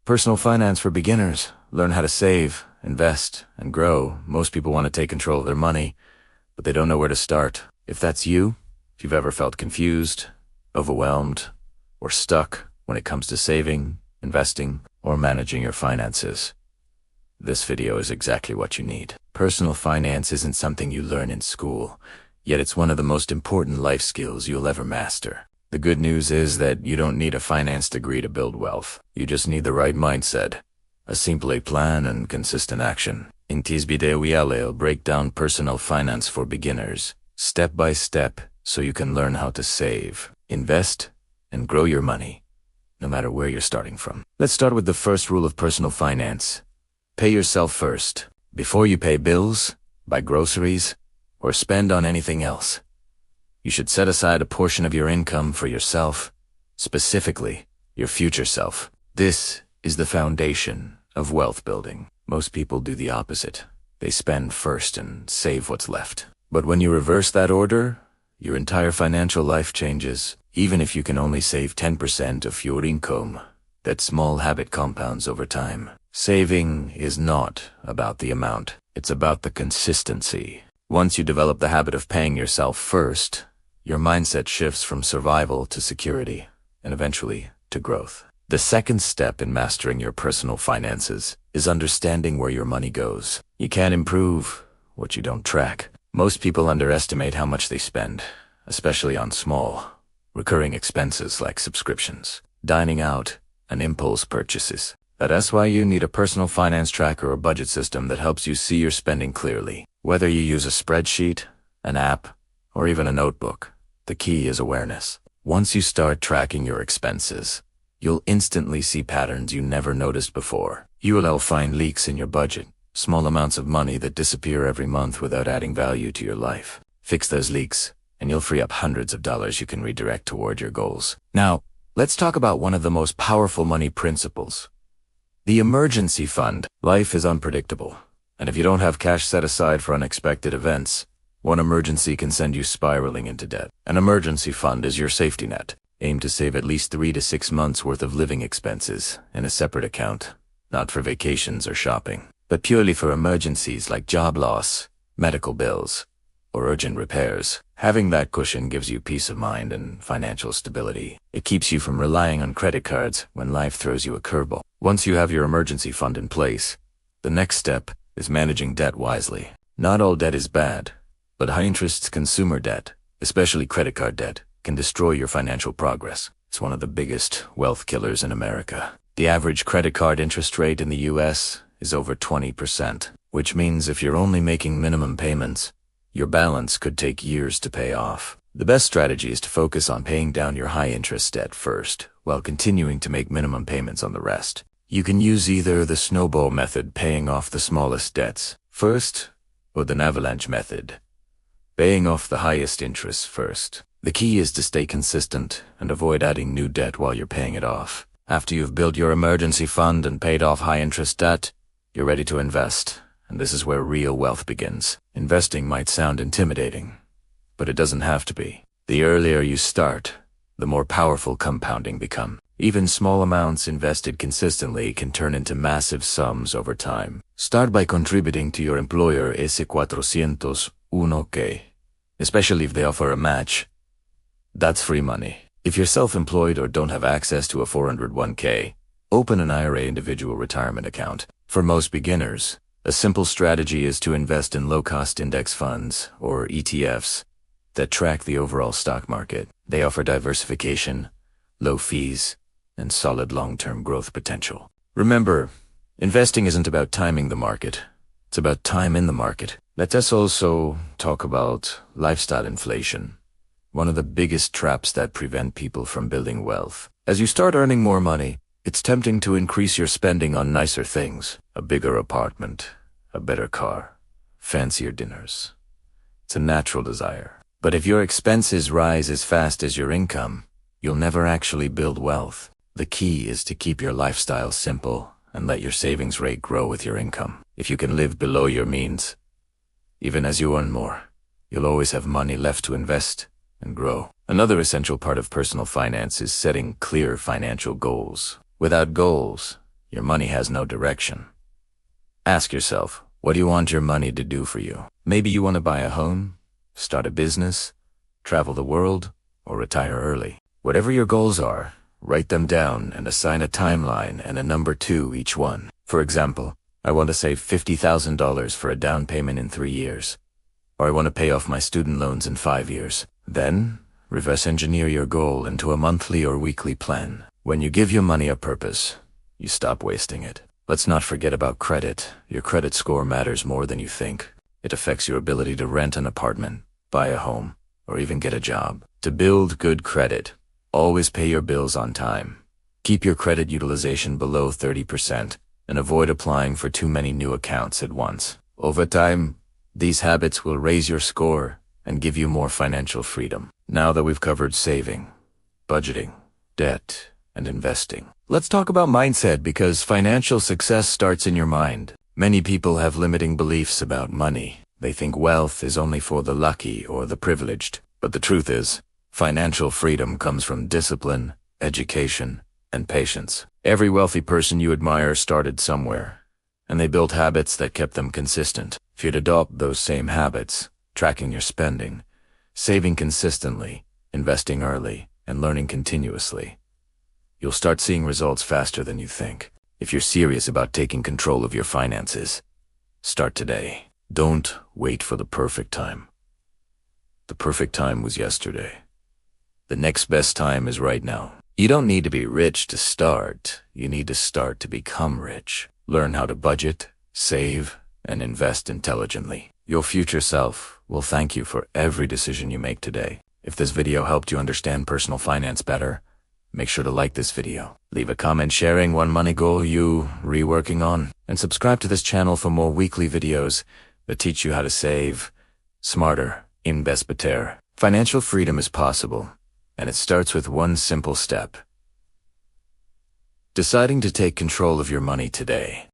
Personal finance for beginners. Learn how to save, invest, and grow. Most people want to take control of their money, but they don't know where to start. If that's you, if you've ever felt confused, overwhelmed, or stuck when it comes to saving, investing, or managing your finances, this video is exactly what you need. Personal finance isn't something you learn in school, yet it's one of the most important life skills you'll ever master. The good news is that you don't need a finance degree to build wealth. You just need the right mindset, a simple plan, and consistent action. In this video, I'll break down personal finance for beginners, step by step, so you can learn how to save, invest, and grow your money, no matter where you're starting from. Let's start with the first rule of personal finance. Pay yourself first. Before you pay bills, buy groceries, or spend on anything else, you should set aside a portion of your income for yourself, specifically your future self. This is the foundation of wealth building. Most people do the opposite. They spend first and save what's left. But when you reverse that order, your entire financial life changes. Even if you can only save 10% of your income, that small habit compounds over time. Saving is not about the amount. It's about the consistency. Once you develop the habit of paying yourself first, your mindset shifts from survival to security, and eventually to growth. The second step in mastering your personal finances is understanding where your money goes. You can't improve what you don't track. Most people underestimate how much they spend, especially on small, recurring expenses like subscriptions, dining out, and impulse purchases. That's why you need a personal finance tracker or budget system that helps you see your spending clearly. Whether you use a spreadsheet, an app, or even a notebook, the key is awareness. Once you start tracking your expenses, you'll instantly see patterns you never noticed before. You will find leaks in your budget, small amounts of money that disappear every month without adding value to your life. Fix those leaks, and you'll free up hundreds of dollars you can redirect toward your goals. Now, let's talk about one of the most powerful money principles: the emergency fund. Life is unpredictable, and if you don't have cash set aside for unexpected events, one emergency can send you spiraling into debt. An emergency fund is your safety net. Aim to save at least 3 to 6 months worth of living expenses in a separate account, not for vacations or shopping, but purely for emergencies like job loss, medical bills, or urgent repairs. Having that cushion gives you peace of mind and financial stability. It keeps you from relying on credit cards when life throws you a curveball. Once you have your emergency fund in place, the next step is managing debt wisely. Not all debt is bad, but high-interest consumer debt, especially credit card debt, can destroy your financial progress. It's one of the biggest wealth killers in America. The average credit card interest rate in the US is over 20%, which means if you're only making minimum payments, your balance could take years to pay off. The best strategy is to focus on paying down your high-interest debt first, while continuing to make minimum payments on the rest. You can use either the snowball method, paying off the smallest debts first, or the avalanche method, paying off the highest interest first. The key is to stay consistent and avoid adding new debt while you're paying it off. After you've built your emergency fund and paid off high-interest debt, you're ready to invest, and this is where real wealth begins. Investing might sound intimidating, but it doesn't have to be. The earlier you start, the more powerful compounding becomes. Even small amounts invested consistently can turn into massive sums over time. Start by contributing to your employer S401k, especially if they offer a match. That's free money. If you're self-employed or don't have access to a 401k, open an IRA individual retirement account. For most beginners, a simple strategy is to invest in low-cost index funds, or ETFs, that track the overall stock market. They offer diversification, low fees, and solid long-term growth potential. Remember, investing isn't about timing the market. It's about time in the market. Let us also talk about lifestyle inflation, one of the biggest traps that prevent people from building wealth. As you start earning more money, it's tempting to increase your spending on nicer things: a bigger apartment, a better car, fancier dinners. It's a natural desire. But if your expenses rise as fast as your income, you'll never actually build wealth. The key is to keep your lifestyle simple and let your savings rate grow with your income. If you can live below your means, even as you earn more, you'll always have money left to invest and grow. Another essential part of personal finance is setting clear financial goals. Without goals, your money has no direction. Ask yourself, what do you want your money to do for you? Maybe you want to buy a home, start a business, travel the world, or retire early. Whatever your goals are, write them down and assign a timeline and a number to each one. For example, I want to save $50,000 for a down payment in 3 years. Or I want to pay off my student loans in 5 years. Then, reverse engineer your goal into a monthly or weekly plan. When you give your money a purpose, you stop wasting it. Let's not forget about credit. Your credit score matters more than you think. It affects your ability to rent an apartment, buy a home, or even get a job. To build good credit, always pay your bills on time. Keep your credit utilization below 30% and avoid applying for too many new accounts at once. Over time, these habits will raise your score and give you more financial freedom. Now that we've covered saving, budgeting, debt, and investing, let's talk about mindset, because financial success starts in your mind. Many people have limiting beliefs about money. They think wealth is only for the lucky or the privileged. But the truth is, financial freedom comes from discipline, education, and patience. Every wealthy person you admire started somewhere, and they built habits that kept them consistent. If you'd adopt those same habits, tracking your spending, saving consistently, investing early, and learning continuously, you'll start seeing results faster than you think. If you're serious about taking control of your finances, start today. Don't wait for the perfect time. The perfect time was yesterday. The next best time is right now. You don't need to be rich to start. You need to start to become rich. Learn how to budget, save, and invest intelligently. Your future self will thank you for every decision you make today. If this video helped you understand personal finance better, make sure to like this video, leave a comment sharing one money goal you reworking on, and subscribe to this channel for more weekly videos that teach you how to save smarter, invest better. Financial freedom is possible, and it starts with one simple step: deciding to take control of your money today.